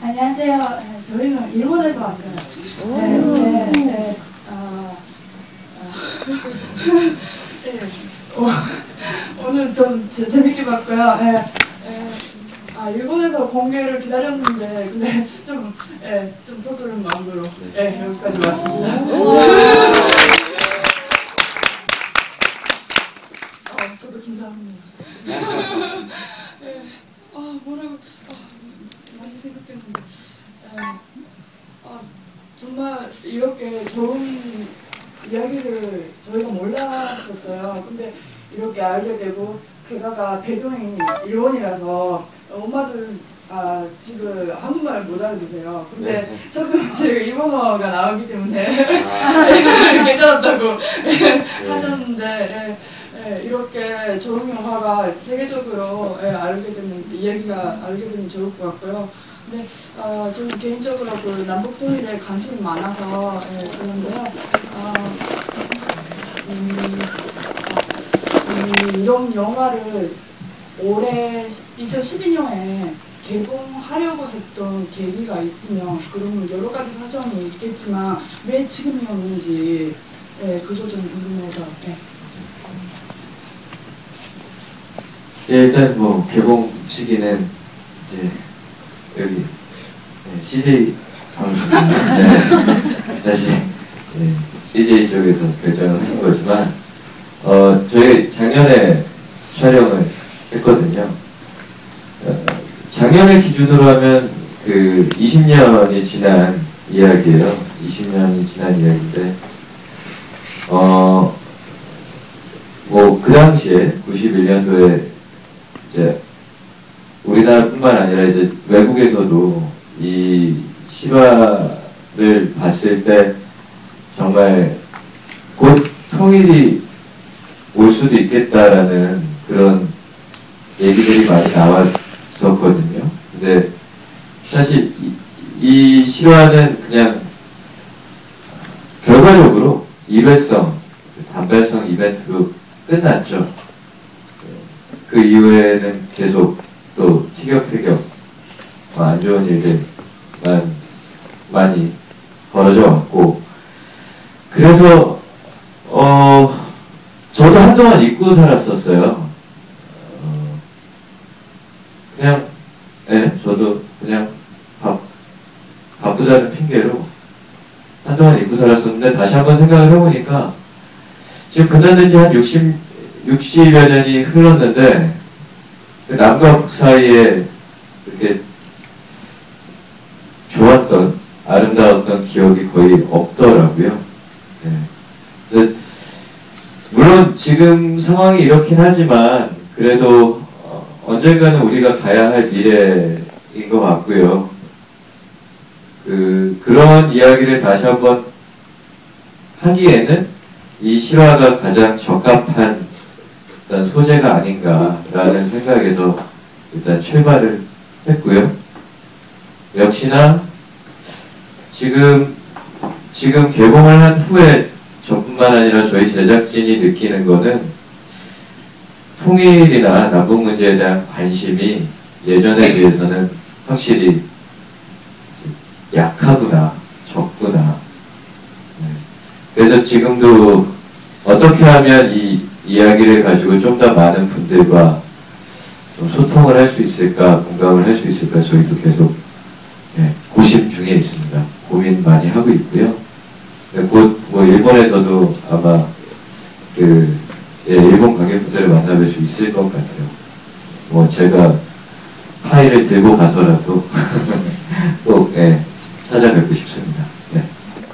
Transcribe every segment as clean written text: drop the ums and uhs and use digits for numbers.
안녕하세요. 저희는 일본에서 왔어요. 네. 오늘 좀 재밌게 봤고요. 일본에서 공개를 기다렸는데, 근데 좀 서두른 마음으로 여기까지 왔습니다. 저도 긴장합니다. 뭐라고 많이 생각했는데, 정말 이렇게 좋은 이야기를 저희가 몰랐었어요. 근데 이렇게 알게 되고, 게다가 배경이 일본이라서 엄마들 지금 한국말 못 알아듣세요. 근데 조금씩 일본어가 나오기 때문에 괜찮았다고 하셨는데, 이렇게 좋은 영화가 세계적으로 알게 되는 이야기가 알게 되면 좋을 것 같고요. 근데 저는 개인적으로 그 남북 통일에 관심이 많아서 그런데요. 이런 영화를 올해 2012년에 개봉하려고 했던 계기가 있으면, 그러면 여러 가지 사정이 있겠지만 왜 지금이었는지 그저 좀 궁금해서. 일단 뭐 개봉 시기는 이제 여기 CJ 다시 CJ 쪽에서 결정을 한 거지만, 저희 작년에 촬영을 했거든요. 작년을 기준으로 하면 그 20년이 지난 이야기예요. 20년이 지난 이야기인데, 뭐 그 당시에 91년도에 이제 우리나라뿐만 아니라 이제 외국에서도 이 실화를 봤을 때 정말 곧 통일이 올 수도 있겠다라는 그런 얘기들이 많이 나왔었거든요. 근데 사실 이 실화는 그냥 결과적으로 일회성, 단발성 이벤트로 끝났죠. 그 이후에는 계속 또 티격태격 안 좋은 일들만 많이 벌어져 왔고, 그래서 저도 한동안 잊고 살았었어요. 그냥 저도 그냥 바쁘다는 핑계로 한동안 잊고 살았었는데, 다시 한번 생각을 해보니까 지금 끝났는지 한 60여 년이 흘렀는데 남과 북 사이에 이렇게 좋았던, 아름다웠던 기억이 거의 없더라고요. 물론 지금 상황이 이렇긴 하지만 그래도 언젠가는 우리가 가야 할 미래인 것 같고요. 그런 이야기를 다시 한번 하기에는 이 실화가 가장 적합한 소재가 아닌가라는 생각에서 일단 출발을 했고요. 역시나 지금 개봉을 한 후에 저뿐만 아니라 저희 제작진이 느끼는 거는 통일이나 남북 문제에 대한 관심이 예전에 비해서는 확실히 약하구나, 적구나. 그래서 지금도 어떻게 하면 이 이야기를 가지고 좀 더 많은 분들과 좀 소통을 할 수 있을까, 공감을 할 수 있을까, 저희도 계속 고심 중에 있습니다. 고민 많이 하고 있고요. 곧 뭐 일본에서도 아마 일본 관객분들을 만나뵐 수 있을 것 같아요. 뭐 제가 파일을 들고 가서라도 꼭 찾아뵙고 싶습니다.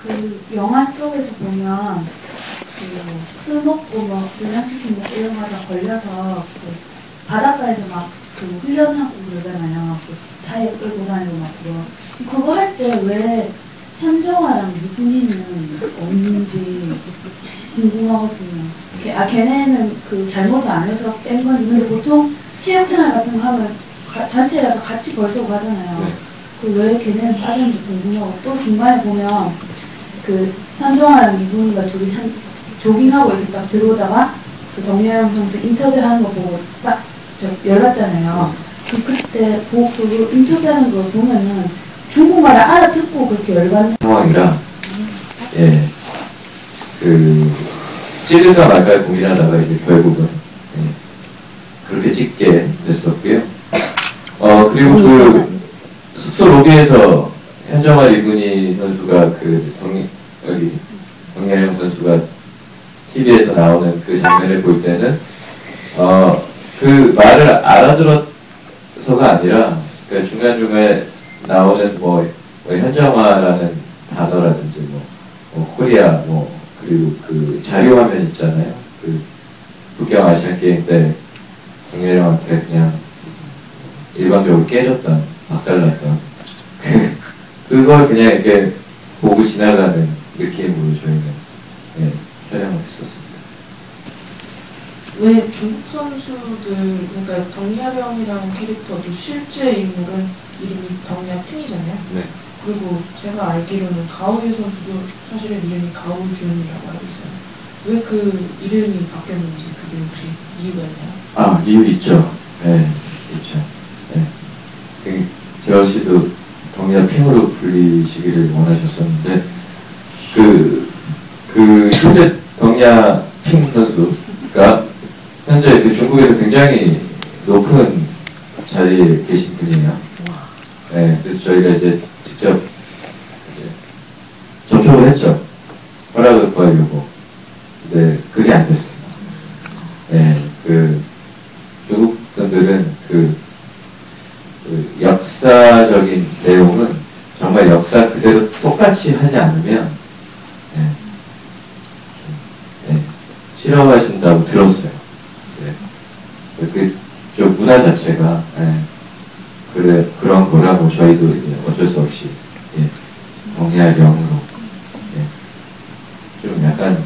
그 영화 속에서 보면 술 먹고 막 불량시킨 거 이런 거에 걸려서 바닷가에서 막 훈련하고 그러잖아요. 타이어 끌고 다니고 막 그거 할 때 왜 현정아랑 미군이는 없는지 궁금하거든요. 걔네는 그 잘못을 안 해서 뺀 건지. 근데 보통 체육생활 같은 거 하면 단체라서 같이 벌써 가잖아요. 왜 걔네는 빠졌는지 궁금하고, 또 중간에 보면 현정아랑 미군이가 둘이 조깅하고 이렇게 딱 들어오다가 정유영 선수 인터뷰하는 거 보고 딱 열났잖아요. 그때 인터뷰하는 거 보면은 말을 알아듣고 그렇게 열받는 상황이라 예, 찍을까 말까 고민하다가 이제 결국은 그렇게 찍게 됐었고요. 그리고 그 숙소 로비에서 현정아 이분이 선수가 여기 정예령 선수가 TV에서 나오는 그 장면을 볼 때는 그 말을 알아들어서가 아니라 그러니까 중간중간에 나오는 현정아라는 단어라든지 코리아 그리고 그 자료화면 있잖아요. 그 북경 아시안 게임 때 정예령한테 그냥 일방적으로 깨졌던 박살났던 그걸 그냥 이렇게 보고 지나가는 느낌으로 저희는 촬영을 했었습니다. 왜 중국 선수들, 그러니까 덩야령이라는 캐릭터도 실제 인물은 이름이 덩야핑이잖아요. 네. 그리고 제가 알기로는 가오유 선수도 사실은 이름이 가오준이라고 알고 있어요. 왜 그 이름이 바뀌었는지 그게 혹시 이유가 있나요? 이유 있죠. 네, 있죠. 네. 재호 씨도 덩야핑으로 불리시기를 원하셨었는데 실제 덩야핑 선수가 현재 중국에서 굉장히 높은 자리에 계신 분이에요. 네, 그래서 저희가 이제 직접 접촉을 했죠. 허락을 구하려고. 근데 그게 안 됐습니다. 네, 중국 분들은 역사적인 내용은 정말 역사 그대로 똑같이 하지 않으면 싫어하신다고 들었어요. 그쪽 문화 자체가 그런 거라고 저희도 이제 어쩔 수 없이 덩야령으로 좀 약간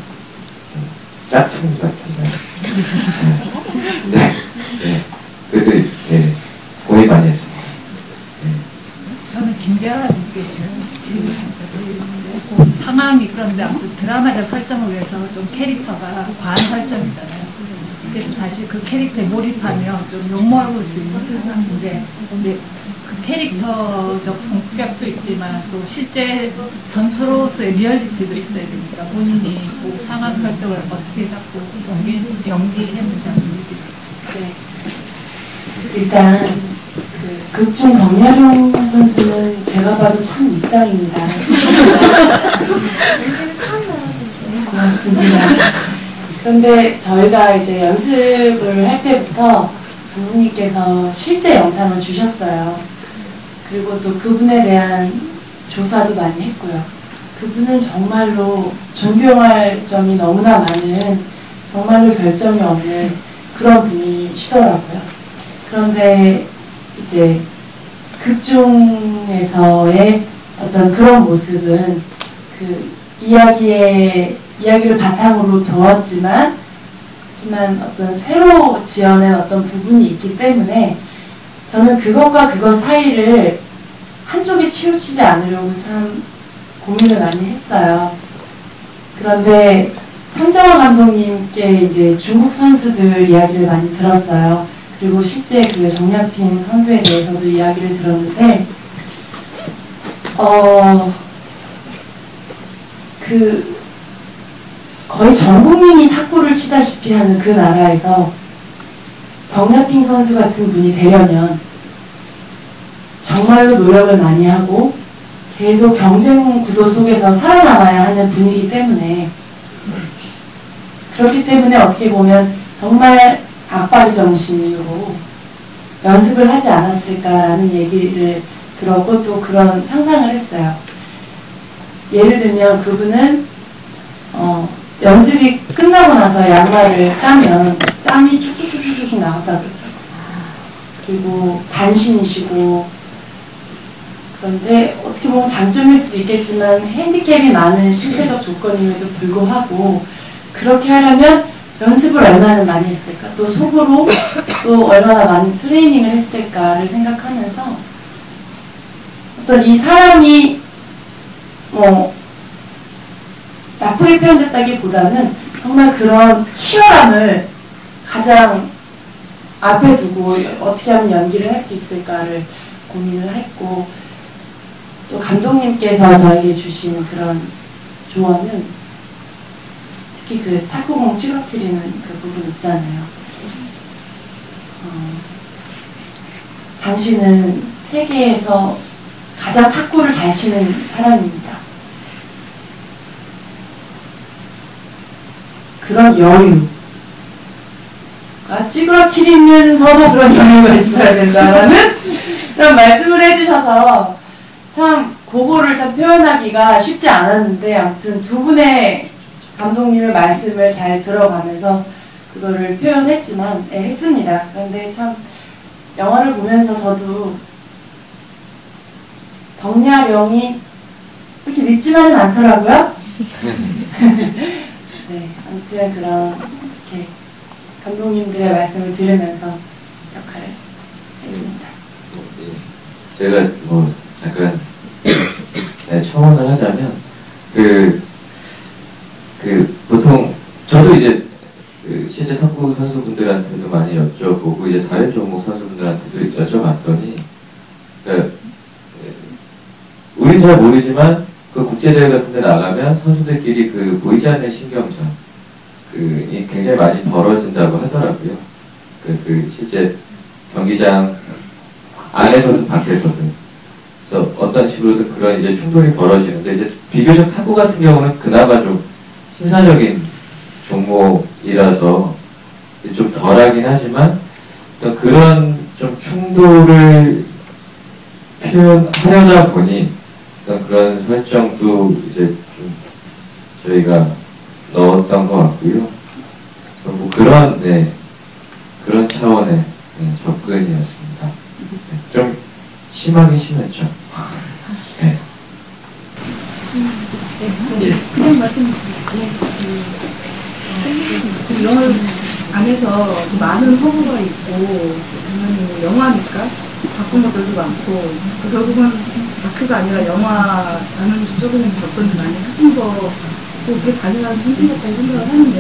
짝퉁 같은데 그래도 고민 많이 했습니다. 저는 김재환님께 상황이 그런데 아무튼 드라마적 설정을 위해서 좀 캐릭터가 과한 설정이잖아요. 그래서 사실 그 캐릭터에 몰입하면 좀 욕먹을 수 있는 상황인데 근데 그 캐릭터적 성격도 있지만 또 실제 선수로서의 리얼리티도 있어야 되니까 본인이 그 상황 설정을 어떻게 자꾸 연기했는지 네. 일단 극중 덩야령 선수는 제가 봐도 참 입상입니다. 고맙습니다. 그런데 저희가 이제 연습을 할 때부터 부모님께서 실제 영상을 주셨어요. 그리고 또 그분에 대한 조사도 많이 했고요. 그분은 정말로 존경할 점이 너무나 많은 정말로 별점이 없는 그런 분이시더라고요. 그런데 이제 극중에서의 어떤 그런 모습은 이야기를 바탕으로 두었지만 어떤 새로 지어낸 어떤 부분이 있기 때문에 저는 그것과 그것 사이를 한쪽에 치우치지 않으려고 참 고민을 많이 했어요. 그런데 현정아 감독님께 이제 중국 선수들 이야기를 많이 들었어요. 그리고 실제 정야핑 선수에 대해서도 이야기를 들었는데, 거의 전 국민이 탁구를 치다시피 하는 그 나라에서 정야핑 선수 같은 분이 되려면 정말로 노력을 많이 하고 계속 경쟁 구도 속에서 살아남아야 하는 분이기 때문에 그렇기 때문에 어떻게 보면 정말 악바리 정신으로 연습을 하지 않았을까라는 얘기를 들었고 또 그런 상상을 했어요. 예를 들면 그분은 연습이 끝나고 나서 양말을 짜면 땀이 쭉쭉쭉쭉 나왔다 그러더라고요. 그리고 단신이시고 그런데 어떻게 보면 장점일 수도 있겠지만 핸디캡이 많은 신체적 조건임에도 불구하고 그렇게 하려면 연습을 얼마나 많이 했을까 또 속으로 또 얼마나 많은 트레이닝을 했을까를 생각하면서 어떤 이 사람이 나쁘게 표현됐다기보다는 정말 그런 치열함을 가장 앞에 두고 어떻게 하면 연기를 할 수 있을까를 고민을 했고 또 감독님께서 저에게 주신 그런 조언은 특히 그 탁구공 찌그러뜨리는 그 부분 있잖아요. 당신은 세계에서 가장 탁구를 잘 치는 사람입니다. 그런 여유, 찌그러뜨리면서도 그런 여유가 있어야 된다라는 그런 말씀을 해주셔서 참 그거를 참 표현하기가 쉽지 않았는데, 아무튼 두 분의 감독님의 말씀을 잘 들어가면서 그거를 표현했지만 했습니다. 그런데 참 영화를 보면서 저도 덕냐령이 그렇게 밉지만은 않더라고요. 네, 아무튼 그런 이렇게 감독님들의 말씀을 들으면서 역할을 했습니다. 제가 뭐 잠깐 첨언을 하자면 보통 저도 이제 실제 탁구 선수분들한테도 많이 여쭤보고 이제 다른 종목 선수분들한테도 여쭤봤더니 우린 잘 모르지만 그 국제대회 같은 데 나가면 선수들끼리 그 보이지 않는 신경전 이 굉장히 많이 벌어진다고 하더라고요. 실제 경기장 안에서든 밖에서든. 그래서 어떤 식으로든 그런 이제 충돌이 벌어지는데, 이제 비교적 탁구 같은 경우는 그나마 좀 신사적인 종목이라서 좀 덜하긴 하지만, 또 그런 좀 충돌을 표현하려다 보니, 그런 설정도 이제 좀 저희가 넣었던 것 같고요. 뭐 그런 차원의 접근이었습니다. 좀 심하게 심했죠. 네. 그냥 지금 영화 안에서 많은 허구가 있고, 보면 영화니까 바꾼 것들도 많고, 결국은 다큐가 아니라 영화라는 쪽에서 접근을 많이 하신 거고, 그게 당연한 선택이었다고 생각을 하는데,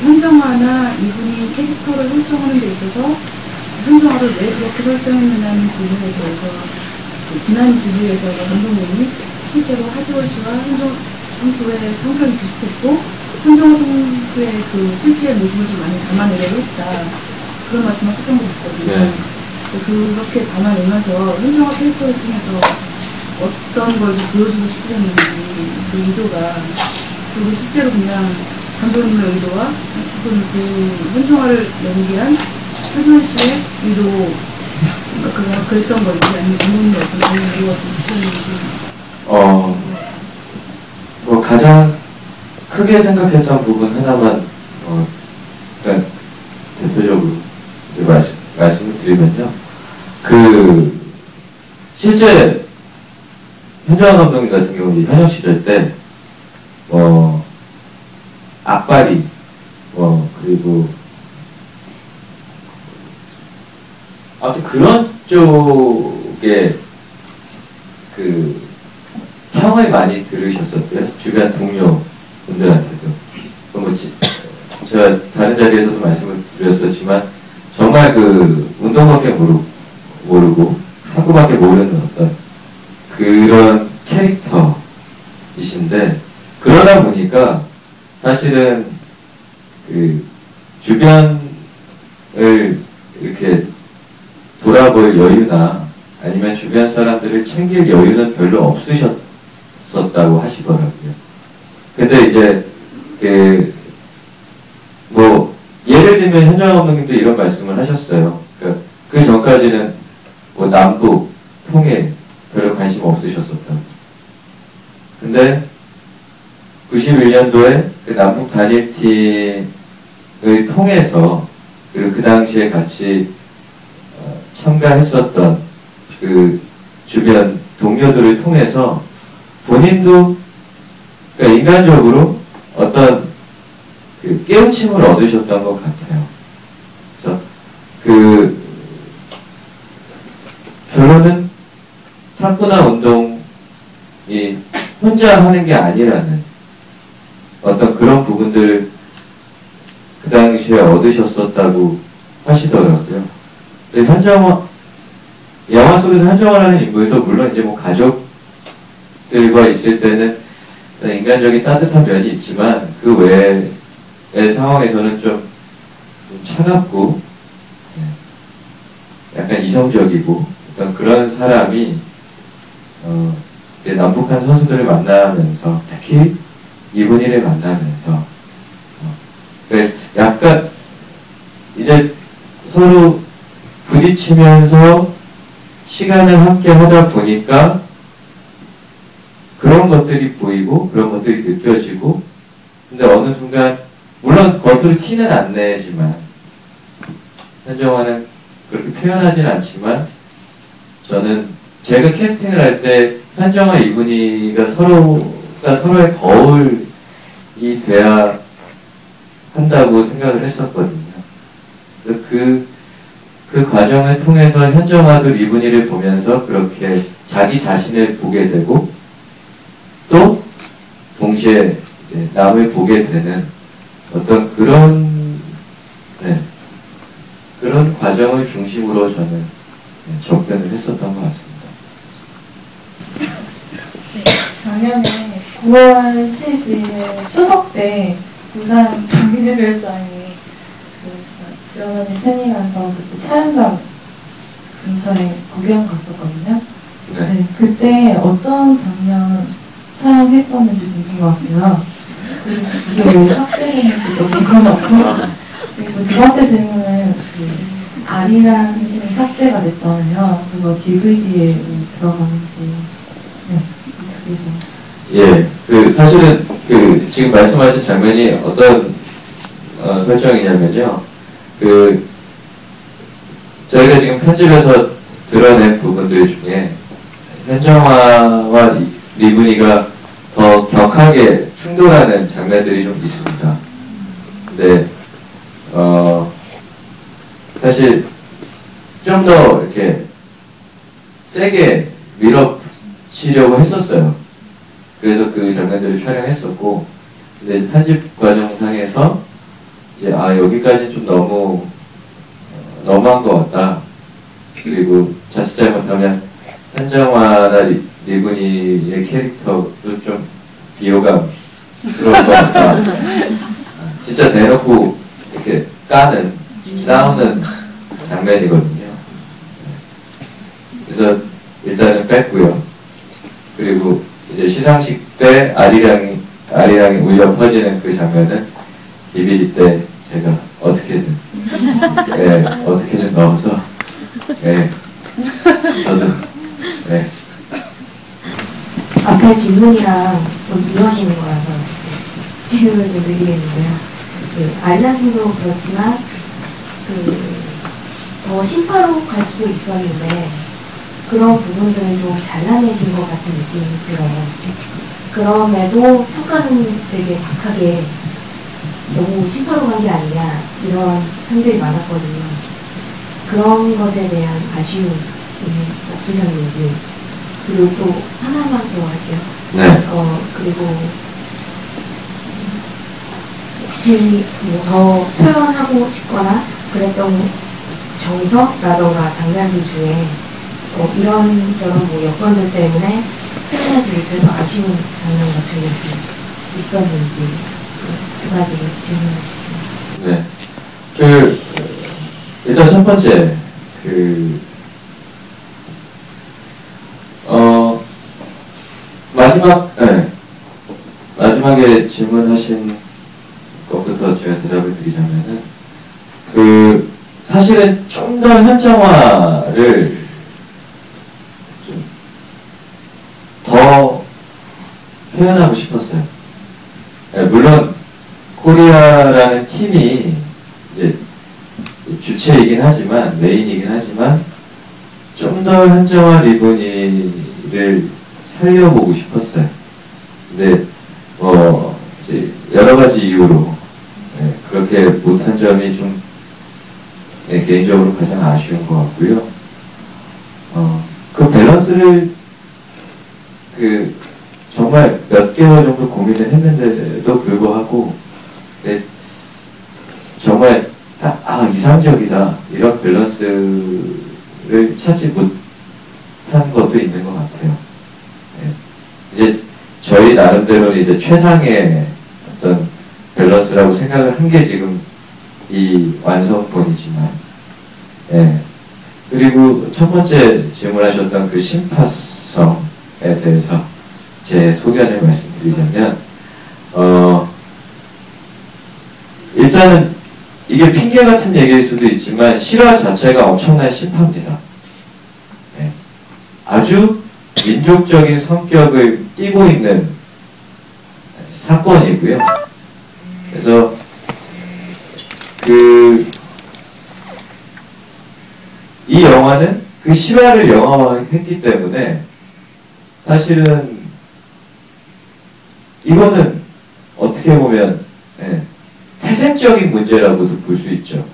현정화나 이분이 캐릭터를 설정하는 데 있어서 현정화를 왜 그렇게 설정했느냐는 질문에 대해서 지난 지부에서 감독님이 실제로 하지원 씨와 현정 선수의 성격이 비슷했고 현정화 선수의 그 실제의 모습을 좀 많이 담아내려고 했다, 그런 말씀을 하셨던 것 같거든요. 네. 그렇게 담아내면서 현정화 캐릭터를 통해서 어떤 걸 보여주고 싶으셨는지 그 의도가, 그리고 실제로 그냥 감독님의 의도와 그 현정화를 연기한 하지원 씨의 의도, 그랬던 건지, 아니면 감독님의 어떤 의도가 좀 있었는지. 뭐 가장 크게 생각했던 부분 하나만 그러니까 대표적으로 말씀을 드리면요. 실제 현정화 감독님 같은 경우 현역 시절 때 악바리 그리고 아무튼 그런 쪽에 평을 많이 들으셨었대요. 주변 동료분들한테도. 제가 다른 자리에서도 말씀을 드렸었지만 정말 운동밖에 모르고 탁구밖에 모르는 어떤 그런 캐릭터이신데, 그러다 보니까 사실은 주변을 이렇게 돌아볼 여유나 아니면 주변 사람들을 챙길 여유는 별로 없으셨었다고 하시더라고요. 근데 이제 예를 들면 현정화 감독님도 이런 말씀을 하셨어요. 그 전까지는 남북 통일 별로 관심 없으셨었다고. 근데 91년도에 그 남북 단일팀을 통해서 그 당시에 같이 참가했었던 그 주변 동료들을 통해서 본인도 그러니까 인간적으로 어떤 깨우침을 얻으셨던 것 같아요. 그래서 결론은 탁구나 운동이 혼자 하는 게 아니라는 어떤 그런 부분들을 그 당시에 얻으셨었다고 하시더라고요. 현정화 영화 속에서 한정화라는 인물도 물론 이제 뭐 가족들과 있을 때는 인간적인 따뜻한 면이 있지만 그 외의 상황에서는 좀 차갑고 약간 이성적이고 어떤 그런 사람이 이제 남북한 선수들을 만나면서 특히 이분이를 만나면서 약간 이제 서로 부딪히면서 시간을 함께 하다 보니까 그런 것들이 보이고 그런 것들이 느껴지고 근데 어느 순간 물론 겉으로 티는 안 내지만 현정화는 그렇게 표현하진 않지만 저는 제가 캐스팅을 할 때 현정화 이분이가 서로가 서로의 거울이 돼야 한다고 생각을 했었거든요. 그래서 그 과정을 통해서 현정화도 이분이를 보면서 그렇게 자기 자신을 보게 되고 또 동시에 남을 보게 되는 어떤 그런 그런 과정을 중심으로 저는 접근을 했었던 것 같습니다. 작년에 9월 10일 추석 때 부산 장기대별장에 지원 언니 팬이라서 그때 촬영장 근처에 구경 갔었거든요. 네, 그때 어떤 장면 촬영했었는지 궁금하고요. 그리고 그게 왜 삭제됐는지도 궁금하고 그리고 두 번째 질문은 아리랑 신이 삭제가 됐잖아요. 그거 DVD에 들어가는지 어떻게 좀. 예, 사실은 지금 말씀하신 장면이 어떤 설정이냐면요. 저희가 지금 편집에서 드러낸 부분들 중에 현정화와 리분이가 더 격하게 충돌하는 장면들이 좀 있습니다. 근데 사실 좀 더 이렇게 세게 밀어치려고 했었어요. 그래서 그 장면들을 촬영했었고, 근데 편집 과정상에서 이제 여기까지 좀 너무한 것 같다. 그리고 자칫 잘못하면 현정화나 리분이의 캐릭터도 좀 비호감 그런 것 같다. 진짜 대놓고 이렇게 까는 싸우는 장면이거든요. 그래서 일단은 뺐고요. 그리고 이제 시상식 때 아리랑이 울려 퍼지는 그 장면은 DVD 때 제가 어떻게든 넣어서 저도 앞에 질문이랑 좀 이어지는 거라서 질문을 좀 드리겠는데요. 아리랑 씨도 그렇지만 더 심파로 갈 수도 있었는데 그런 부분들을 좀 잘라내신 것 같은 느낌이 들어요. 그럼에도 평가는 되게 박하게 너무 심파로 간 게 아니냐 이런 평들이 많았거든요. 그런 것에 대한 아쉬움이 없으셨는지. 그리고 또 하나만 더 할게요. 네. 그리고 혹시 더 표현하고 싶거나 그랬던 정서라던가 장면들 중에 이런저런 여건들 때문에 표현하지 못해서 아쉬운 장면 같은 것이 있었는지 두 가지를 질문하시죠. 네. 일단 첫 번째, 마지막에 질문하신 것부터 제가 대답을 드리자면은, 사실은 좀 더 현정화를 좀 더 표현하고 싶었어요. 물론, 코리아라는 팀이 이제 주체이긴 하지만, 메인이긴 하지만, 좀 더 현정화 리보니를 살려보고 싶었어요. 근데, 이제 여러 가지 이유로, 그렇게 못한 점이 좀, 개인적으로 가장 아쉬운 것 같고요. 그 밸런스를, 정말 몇 개월 정도 고민을 했는데도 불구하고, 정말 딱, 이상적이다. 이런 밸런스를 찾지 것도 있는 것 같아요. 예. 이제 저희 나름대로 이제 최상의 어떤 밸런스라고 생각을 한 게 지금 이 완성본이지만, 예. 그리고 첫 번째 질문하셨던 그 심파성에 대해서 제 소견을 말씀드리자면, 일단은 이게 핑계 같은 얘기일 수도 있지만 실화 자체가 엄청난 심파입니다. 네. 아주 민족적인 성격을 띠고 있는 사건이고요. 그래서 이 영화는 그 실화를 영화화했기 때문에 사실은 이거는 어떻게 보면 태생적인 문제라고도 볼 수 있죠.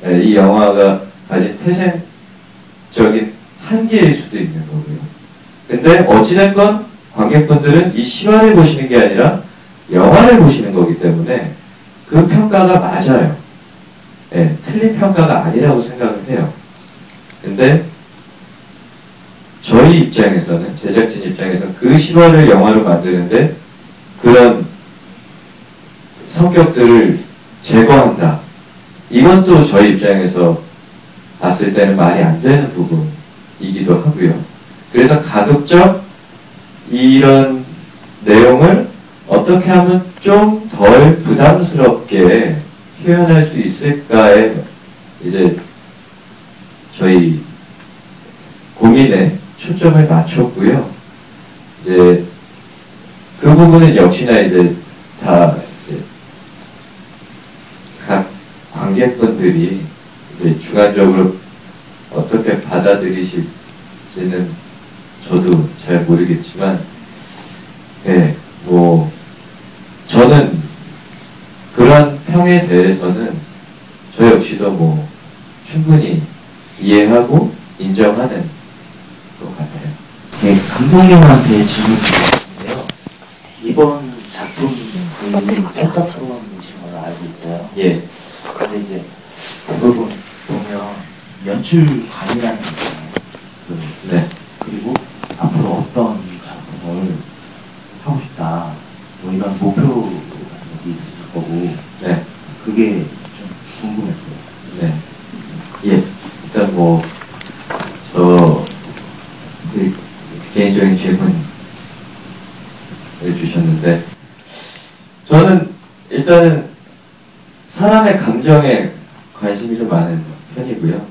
이 영화가 가진 태생적인 한계일 수도 있는 거고요. 근데 어찌됐건 관객분들은 이 실화를 보시는 게 아니라 영화를 보시는 거기 때문에 그 평가가 맞아요. 틀린 평가가 아니라고 생각을 해요. 근데 저희 입장에서는, 제작진 입장에서는 그 실화를 영화로 만드는데 그런 성격들을 제거한다. 이건 또 저희 입장에서 봤을 때는 말이 안 되는 부분이기도 하고요. 그래서 가급적 이런 내용을 어떻게 하면 좀 덜 부담스럽게 표현할 수 있을까에 이제 저희 고민에 초점을 맞췄고요. 이제 그 부분은 역시나 이제 다 각 관객분들이 이제 주관적으로 어떻게 받아들이실지는 저도 잘 모르겠지만, 뭐 저는 그런 평에 대해서는 저 역시도 뭐 충분히 이해하고 인정하는 것 같아요. 네, 감독님한테 질문 드리겠는데요. 이번 작품 평가 프로그램 보신 걸로 알고 있어요. 예. 근데 이제 그걸 보면 연출관이라는 게 있잖아요. 네. 그리고 앞으로 어떤 작품을 하고 싶다. 뭐 이런 목표 같은 게 있을 거고. 네. 그게 좀 궁금했어요. 네. 예. 일단 뭐, 개인적인 질문을 주셨는데, 저는 일단은 사람의 감정에 관심이 좀 많은 편이고요.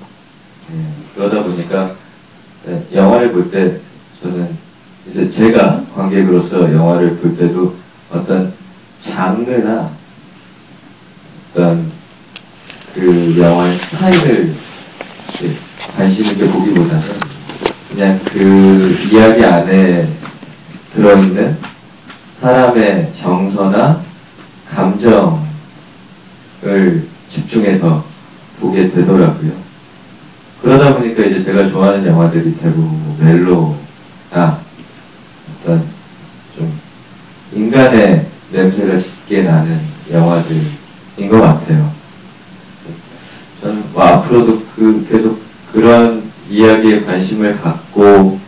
그러다 보니까 영화를 볼 때 저는 이제 제가 관객으로서 영화를 볼 때도 어떤 장르나 어떤 그 영화의 스타일을 관심 있게 보기보다는 그냥 그 이야기 안에 들어있는 사람의 정서나 감정을 집중해서 보게 되더라고요. 그러다 보니까 이제 제가 좋아하는 영화들이 대부분 멜로나 어떤 좀 인간의 냄새가 짙게 나는 영화들인 것 같아요. 저는 뭐 앞으로도 계속 그런 이야기에 관심을 갖고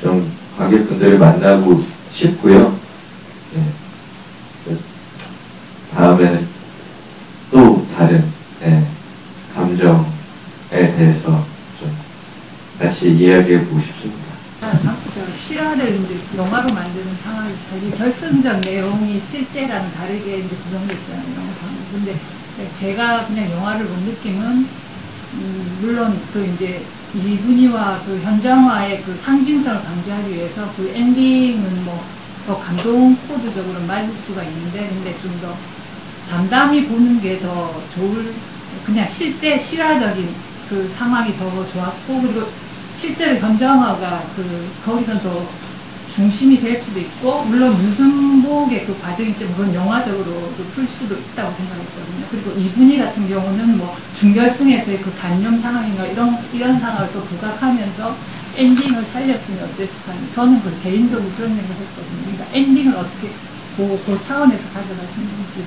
좀 관객분들을 만나고 싶고요. 다음에는 또 다른 감정에 대해서 좀 같이 이야기해보고 싶습니다. 실화를 이제 영화로 만드는 상황이 사실 결승전 내용이 실제랑 다르게 이제 구성되어 있잖아요, 영상. 근데 제가 그냥 영화를 본 느낌은 물론 그 이제 이분이와 그 현장화의 그 상징성을 강조하기 위해서 그 엔딩은 뭐 더 감동 코드적으로 맞을 수가 있는데, 근데 좀 더 담담히 보는 게 더 좋을, 그냥 실제 실화적인 그 상황이 더 좋았고, 그리고 실제로 현장화가 거기서 더 중심이 될 수도 있고, 물론 유승복의 그 과정이 좀 그건 영화적으로도 풀 수도 있다고 생각했거든요. 그리고 이분이 같은 경우는 뭐 중결승에서의 그 간염 상황인가 이런 상황을 또 부각하면서 엔딩을 살렸으면 어땠을까. 저는 그 개인적으로 그런 생각을 했거든요. 그러니까 엔딩을 어떻게 그 차원에서 가져가시는 건지.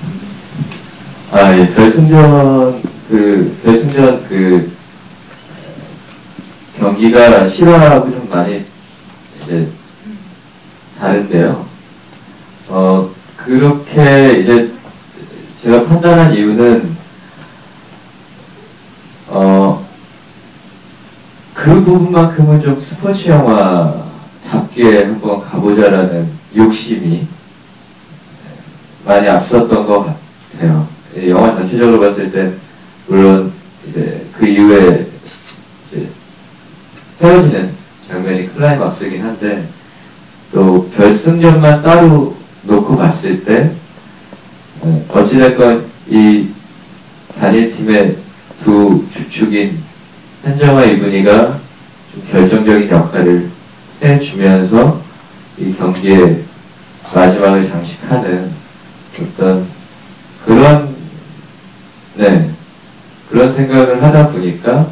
예. 결승전 경기가 실화하고 좀 많이 이제 다른데요. 그렇게 이제 제가 판단한 이유는 그 부분만큼은 좀 스포츠 영화답게 한번 가보자라는 욕심이 많이 앞섰던 것 같아요. 영화 전체적으로 봤을 때 물론 이제 그 이후에 이제 헤어지는 장면이 클라이막스이긴 한데 또 결승전만 따로 놓고 봤을 때 어찌됐건 이 단일팀의 두 주축인 현정아 이분이가 좀 결정적인 역할을 해주면서 이 경기의 마지막을 장식하는 어떤 그런 그런 생각을 하다 보니까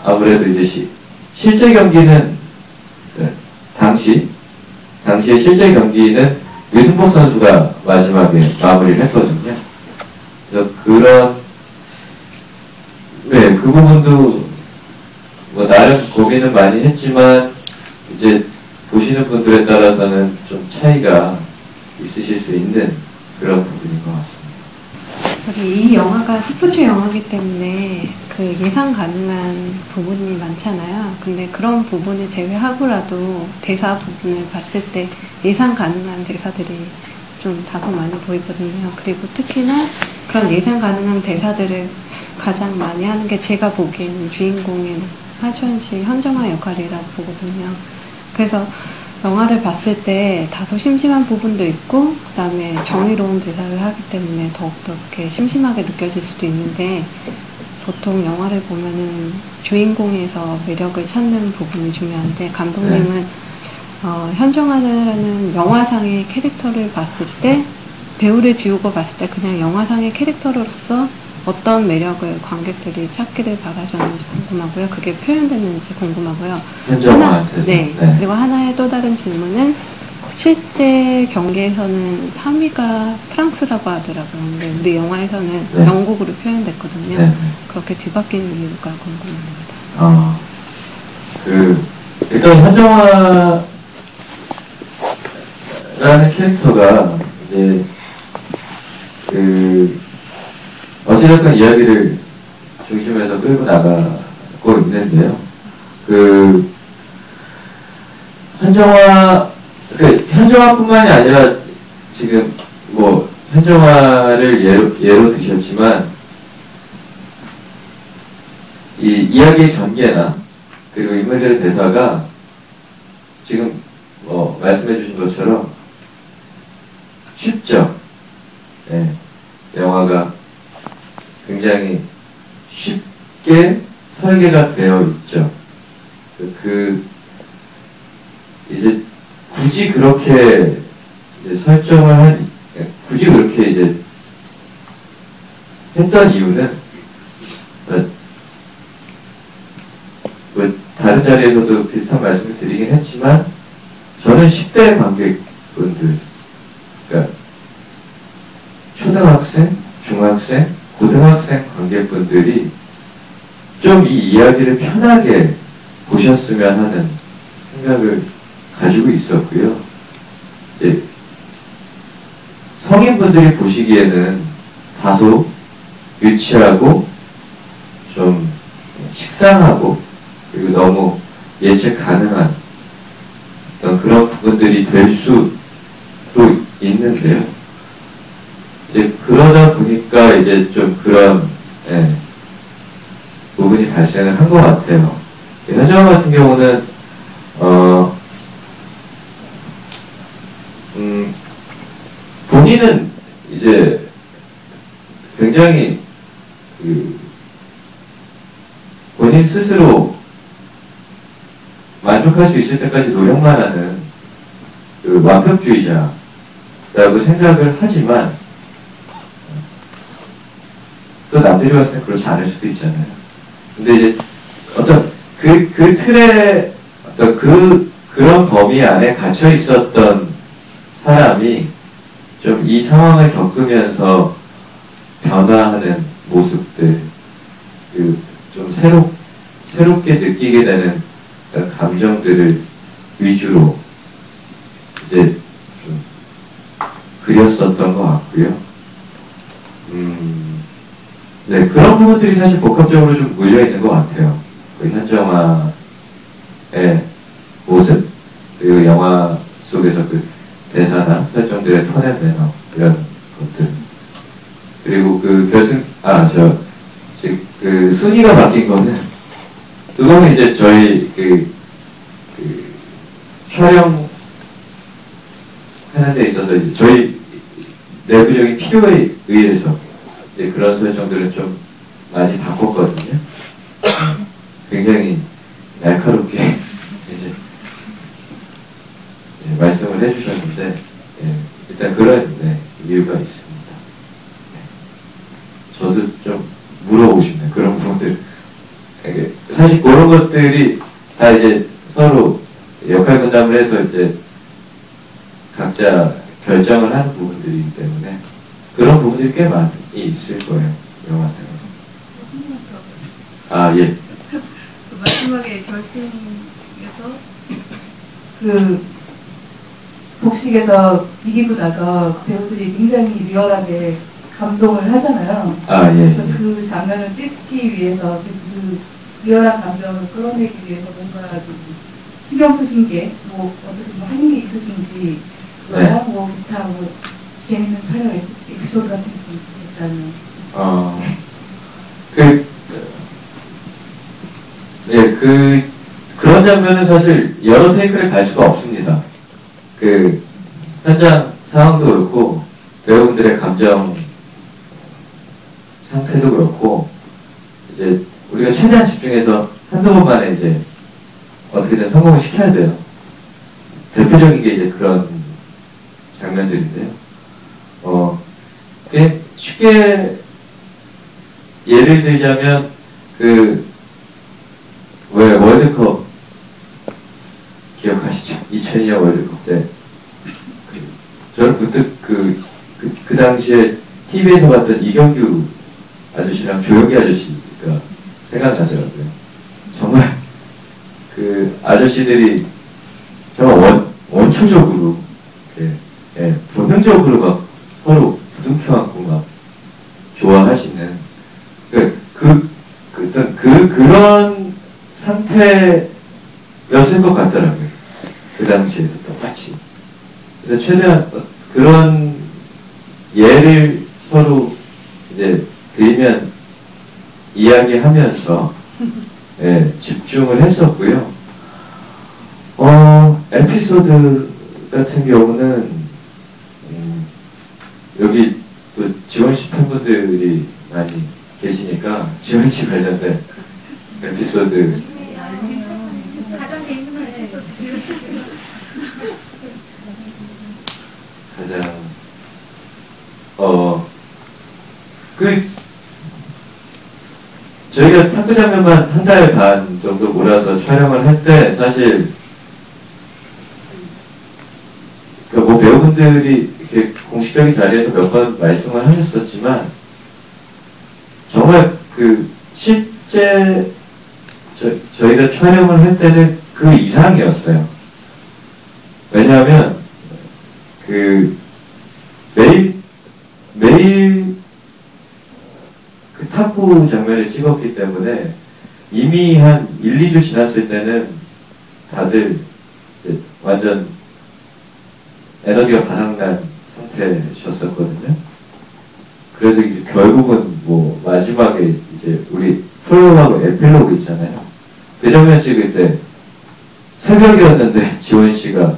아무래도 이제 실제 경기는 당시의 실제 경기는 유승복 선수가 마지막에 마무리를 했거든요. 그래서 그 부분도 뭐 나름 고민은 많이 했지만 이제 보시는 분들에 따라서는 좀 차이가 있으실 수 있는 그런 부분인 것 같습니다. 이 영화가 스포츠 영화이기 때문에 그 예상 가능한 부분이 많잖아요. 근데 그런 부분을 제외하고라도 대사 부분을 봤을 때 예상 가능한 대사들이 좀 다소 많이 보이거든요. 그리고 특히나 그런 예상 가능한 대사들을 가장 많이 하는 게 제가 보기에는 주인공인 하주원 씨, 현정아 역할이라고 보거든요. 그래서 영화를 봤을 때 다소 심심한 부분도 있고 그 다음에 정의로운 대사를 하기 때문에 더욱더 그렇게 심심하게 느껴질 수도 있는데 보통 영화를 보면은 주인공에서 매력을 찾는 부분이 중요한데 감독님은 현정아라는 영화상의 캐릭터를 봤을 때 배우를 지우고 봤을 때 그냥 영화상의 캐릭터로서 어떤 매력을 관객들이 찾기를 바라셨는지 궁금하고요. 그게 표현됐는지 궁금하고요. 현정아한테. 그리고 하나의 또 다른 질문은 실제 경기에서는 3위가 프랑스라고 하더라고요. 근데 우리 영화에서는 영국으로 표현됐거든요. 그렇게 뒤바뀌는 이유가 궁금합니다. 일단 현정아라는 캐릭터가 이제 어찌됐건 이야기를 중심에서 끌고 나가고 있는데요. 현정아뿐만이 아니라 지금 뭐 현정아를 예로 드셨지만 이 이야기의 전개나 그리고 인물들의 대사가 지금 뭐 말씀해주신 것처럼 쉽죠. 영화가 굉장히 쉽게 설계가 되어 있죠. 이제 굳이 그렇게 이제 굳이 그렇게 이제 했던 이유는 뭐 다른 자리에서도 비슷한 말씀을 드리긴 했지만 저는 10대 관객분들, 그러니까 초등학생, 중학생, 고등학생 관객분들이 좀 이 이야기를 편하게 보셨으면 하는 생각을 가지고 있었고요. 이제 성인분들이 보시기에는 다소 유치하고 좀 식상하고 그리고 너무 예측 가능한 어떤 그런 부분들이 될 수도 있는데요. 이제 그러다 보니까 이제 좀 그런 부분이 발생을 한 것 같아요. 현정아 같은 경우는 본인은 이제 굉장히 본인 스스로 만족할 수 있을 때까지 노력만 하는 완벽주의자라고 생각을 하지만 또 남들이 봤을 때 그렇지 않을 수도 있잖아요. 근데 이제 어떤 그 틀에 어떤 그런 범위 안에 갇혀 있었던 사람이 좀 이 상황을 겪으면서 변화하는 모습들, 좀 새롭게 느끼게 되는 그런 감정들을 위주로 이제 좀 그렸었던 것 같고요. 네, 그런 부분들이 사실 복합적으로 좀 물려있는 것 같아요. 그 현정화의 모습, 그리고 영화 속에서 그 대사나 설정들의 톤앤 매너, 이런 것들. 그리고 그 그 순위가 바뀐 거는, 그거는 이제 저희 촬영 하는 데 있어서 이제 저희 내부적인 필요에 의해서 이제 그런 설정들을 좀 많이 바꿨거든요. 굉장히 날카롭게 이제 말씀을 해주셨는데, 일단 그런 이유가 있습니다. 저도 좀 물어보고 싶네요. 그런 부분들. 사실 그런 것들이 다 이제 서로 역할 분담을 해서 이제 각자 결정을 하는 부분들이기 때문에 그런 부분들이 꽤 많이 있을 거예요. 영화 때문에. 예. 그 마지막에 결승에서 그 복식에서 이기고 나서 배우들이 굉장히 리얼하게 감동을 하잖아요. 예. 그 장면을 찍기 위해서 그 리얼한 감정을 끌어내기 위해서 뭔가 좀 신경 쓰신 게 뭐 어떻게 좀 하신 게 있으신지, 그거야 뭐 기타 뭐 재밌는 촬영 에피소드 같은 게 좀 있으셨다면. 그런 장면은 사실 여러 테이크를 갈 수가 없습니다. 그 현장 상황도 그렇고 배우분들의 감정 상태도 그렇고 이제 우리가 최대한 집중해서 한두 번만에 이제 어떻게든 성공을 시켜야 돼요. 대표적인 게 이제 그런 장면들인데요. 꽤 쉽게 예를 들자면 왜 월드컵 기억하시죠? 2002년 월드컵 때 저는 문득 그 당시에 TV에서 봤던 이경규 아저씨랑 조영기 아저씨가 생각나더라고요. 정말 그 아저씨들이 정말 원초적으로 본능적으로 막 서로 부둥켜 안고 막 좋아하시는 그런 상태였을 것 같더라고요. 그 당시에도 똑같이. 그래서 최대한 그런 예를 서로 이제 들면 이야기하면서 집중을 했었고요. 에피소드 같은 경우는 여기 또 지원씨 팬분들이 많이 계시니까 지원씨 관련된 에피소드 가장 재밌는 에피소드. 가장 저희가 탁구 장면만 한 달 반 정도 몰아서 촬영을 할 때 사실 뭐 배우분들이 이렇게 공식적인 자리에서 몇 번 말씀을 하셨었지만 정말 실제 저희가 촬영을 할 때는 그 이상이었어요. 왜냐하면 매일 그 탁구 장면을 찍었기 때문에 이미 한 1, 2주 지났을 때는 다들 이제 완전 에너지가 바닥난 상태셨었거든요. 그래서 이제 결국은 뭐 마지막에 이제 우리 프롤로그하고 에필로그 있잖아요. 그 장면 찍을 때 새벽이었는데 지원 씨가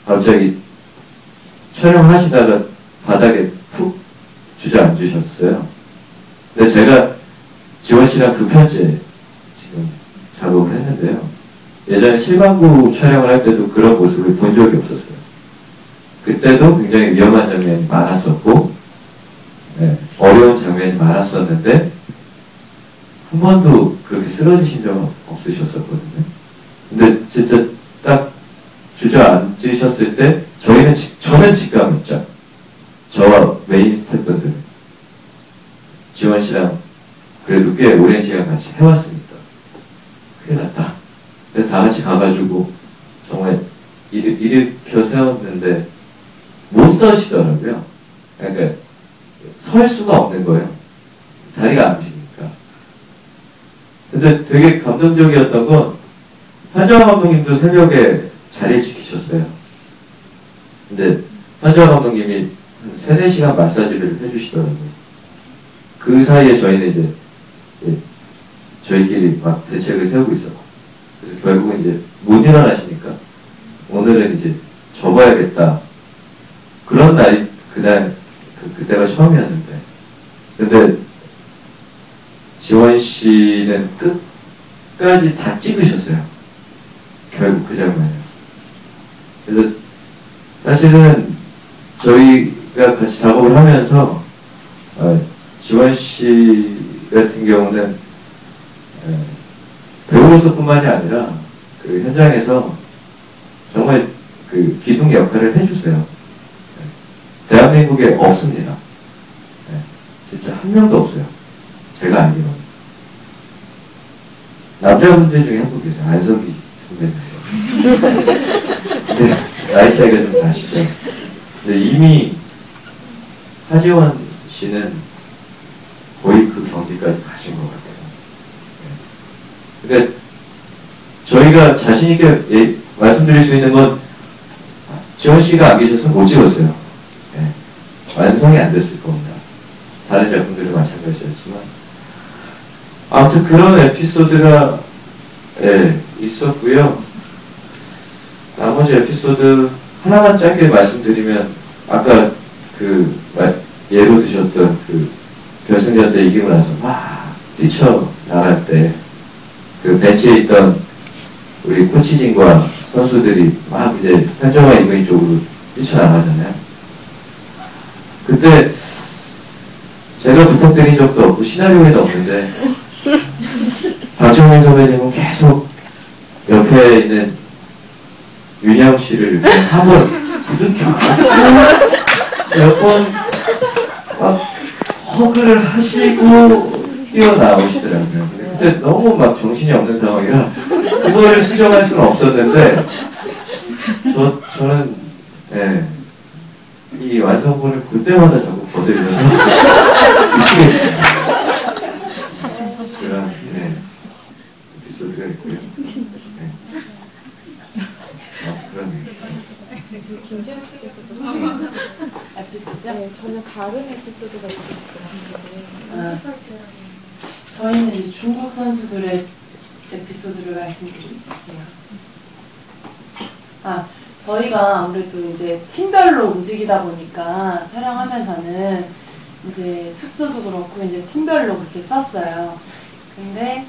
갑자기 촬영하시다가 바닥에 푹 주저앉으셨어요. 근데 제가 지원 씨랑 2편째 지금 작업을 했는데요. 예전에 실방구 촬영을 할 때도 그런 모습을 본 적이 없었어요. 그때도 굉장히 위험한 장면이 많았었고, 어려운 장면이 많았었는데, 한 번도 그렇게 쓰러지신 적은 없으셨었거든요. 근데 진짜 딱 주저앉으셨을 때, 저는 직감했죠. 저와 메인 스태프분들. 지원 씨랑 그래도 꽤 오랜 시간 같이 해왔으니까. 가가지고 정말 일으켜 세웠는데 못 서시더라고요. 그러니까 설 수가 없는 거예요. 다리가 안 움직이니까. 근데 되게 감동적이었던 건 한정환 감독님도 새벽에 자리를 지키셨어요. 근데 한정환 감독님이 한 3-4시간 마사지를 해주시더라고요. 그 사이에 저희는 이제 저희끼리 막 대책을 세우고 있었고, 그래서 결국은 이제 못 일어나시니까 오늘은 이제 접어야겠다. 그런 날이 그때가 처음이었는데, 근데 지원 씨는 끝까지 다 찍으셨어요. 결국 그 장면을. 그래서 사실은 저희가 같이 작업을 하면서 지원 씨 같은 경우는 배우로서뿐만이 아니라 그 현장에서 정말 그 기둥 역할을 해주세요. 대한민국에 없습니다. 진짜 한 명도 없어요. 제가 알기로는. 남자분들 중에 한 분 계세요. 안성기 선배님. 근데 나이 차이가 좀 나시죠. 근데 이미 하지원 씨는 거의 그 경지까지 가신 것 같아요. 그러니까 저희가 자신있게 말씀드릴 수 있는 건 지원 씨가 안 계셨으면 못 찍었어요. 완성이 안 됐을 겁니다. 다른 작품들은 마찬가지였지만. 아무튼 그런 에피소드가 있었고요. 나머지 에피소드 하나만 짧게 말씀드리면, 아까 예로 드셨던 결승전 때 이기고 나서 막 뛰쳐나갈 때 그 벤치에 있던 우리 코치진과 선수들이 막 이제 현정화 이모인 쪽으로 뛰쳐나가잖아요. 그때 제가 부탁드린 적도 없고 시나리오에도 없는데 박정민 선배님은 계속 옆에 있는 윤양 씨를 한번 부둥켜고 몇 번 막 허그를 하시고 뛰어나오시더라고요. 그때 너무 막 정신이 없는 상황이라 그거를 수정할 수는 없었는데 저는 이 완성본을 그때마다 자꾸 거슬려서 미치겠습니다. 그런 에피소드가 있고요. 그런 지금 김재현 씨께서도 에피소드? 네, 저는 다른 에피소드가 있고 싶었는데 저희는 이제 중국 선수들의 에피소드를 말씀드릴게요. 저희가 아무래도 이제 팀별로 움직이다 보니까 촬영하면서는 이제 숙소도 그렇고 이제 팀별로 그렇게 썼어요. 근데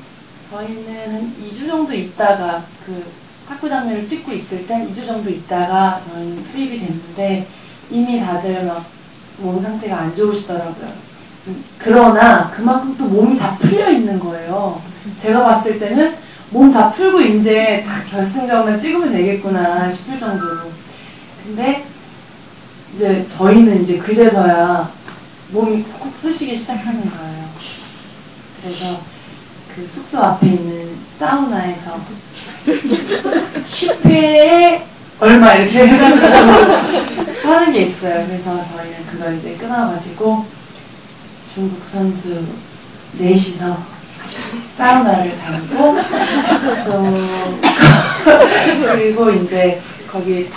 저희는 한 2주 정도 있다가 그 탁구 장면을 찍고 있을 때 2주 정도 있다가 저희는 투입이 됐는데 이미 다들 막 몸 상태가 안 좋으시더라고요. 그러나 그만큼 또 몸이 다 풀려 있는 거예요. 제가 봤을 때는 몸 다 풀고 이제 다 결승전만 찍으면 되겠구나 싶을 정도로. 근데 이제 저희는 이제 그제서야 몸이 쿡쿡 쑤시기 시작하는 거예요. 그래서 그 숙소 앞에 있는 사우나에서 10회에 얼마 이렇게 해가지고 하는 게 있어요. 그래서 저희는 그걸 이제 끊어가지고 중국 선수 넷이서 사우나를 다니고 그리고 이제 거기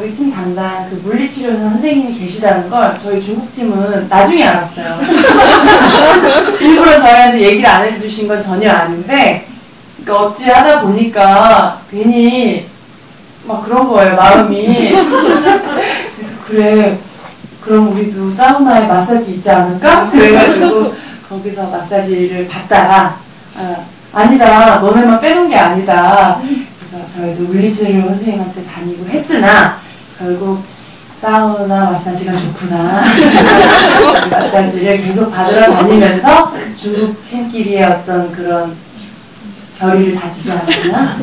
우리 팀 담당 그 물리치료사 선생님이 계시다는 걸 저희 중국팀은 나중에 알았어요. 일부러 저희한테 얘기를 안 해주신 건 전혀 아닌데, 그러니까 어찌 하다 보니까 괜히 막 그런 거예요, 마음이. 그래서 그래, 그럼 우리도 사우나에 마사지 있지 않을까? 그래가지고 거기서 마사지를 받다가 아니다, 너네만 빼놓은 게 아니다. 그래서 저희도 물리치료 선생님한테 다니고 했으나 결국 사우나 마사지가 좋구나. 마사지를 계속 받으러 다니면서 중국 팀끼리의 어떤 그런 결의를 다지지 않았나?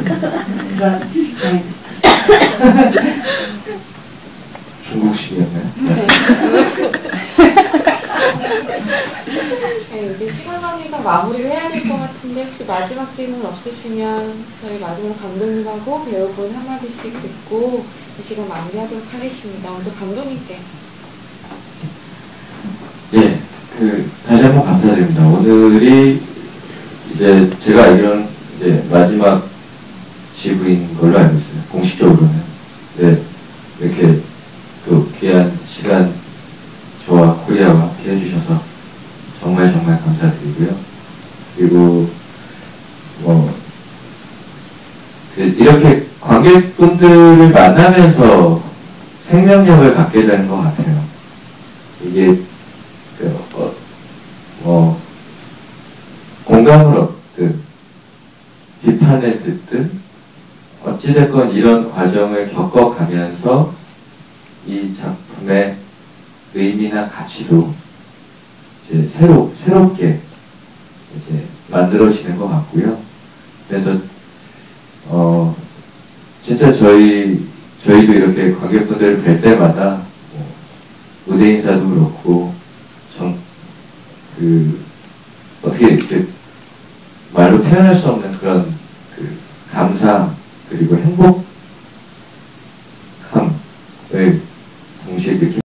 그런 다행이었어요. 중국식이었나요? 네, 이제 시간 관계상 마무리를 해야 될 것 같은데 근데 혹시 마지막 질문 없으시면 저희 마지막 감독님하고 배우분 한마디씩 듣고 이 시간 마무리하도록 하겠습니다. 먼저 감독님께. 예, 다시 한번 감사드립니다. 오늘이 이제 제가 알기로는 이제 마지막 지부인 걸로 알고 있어요. 공식적으로는. 네, 이렇게 또 귀한 시간 저와 코리아와 함께 해주셔서 정말 정말 감사드리고요. 그리고 이렇게 관객분들을 만나면서 생명력을 갖게 되는 것 같아요. 이게 공감을 얻든 비판을 듣든 어찌됐건 이런 과정을 겪어가면서 이 작품의 의미나 가치도 이제 새롭게 이제 만들어지는 것 같고요. 그래서 진짜 저희도 이렇게 관객분들을 뵐 때마다 무대 인사도 그렇고 어떻게 이렇게 말로 표현할 수 없는 그런 감사 그리고 행복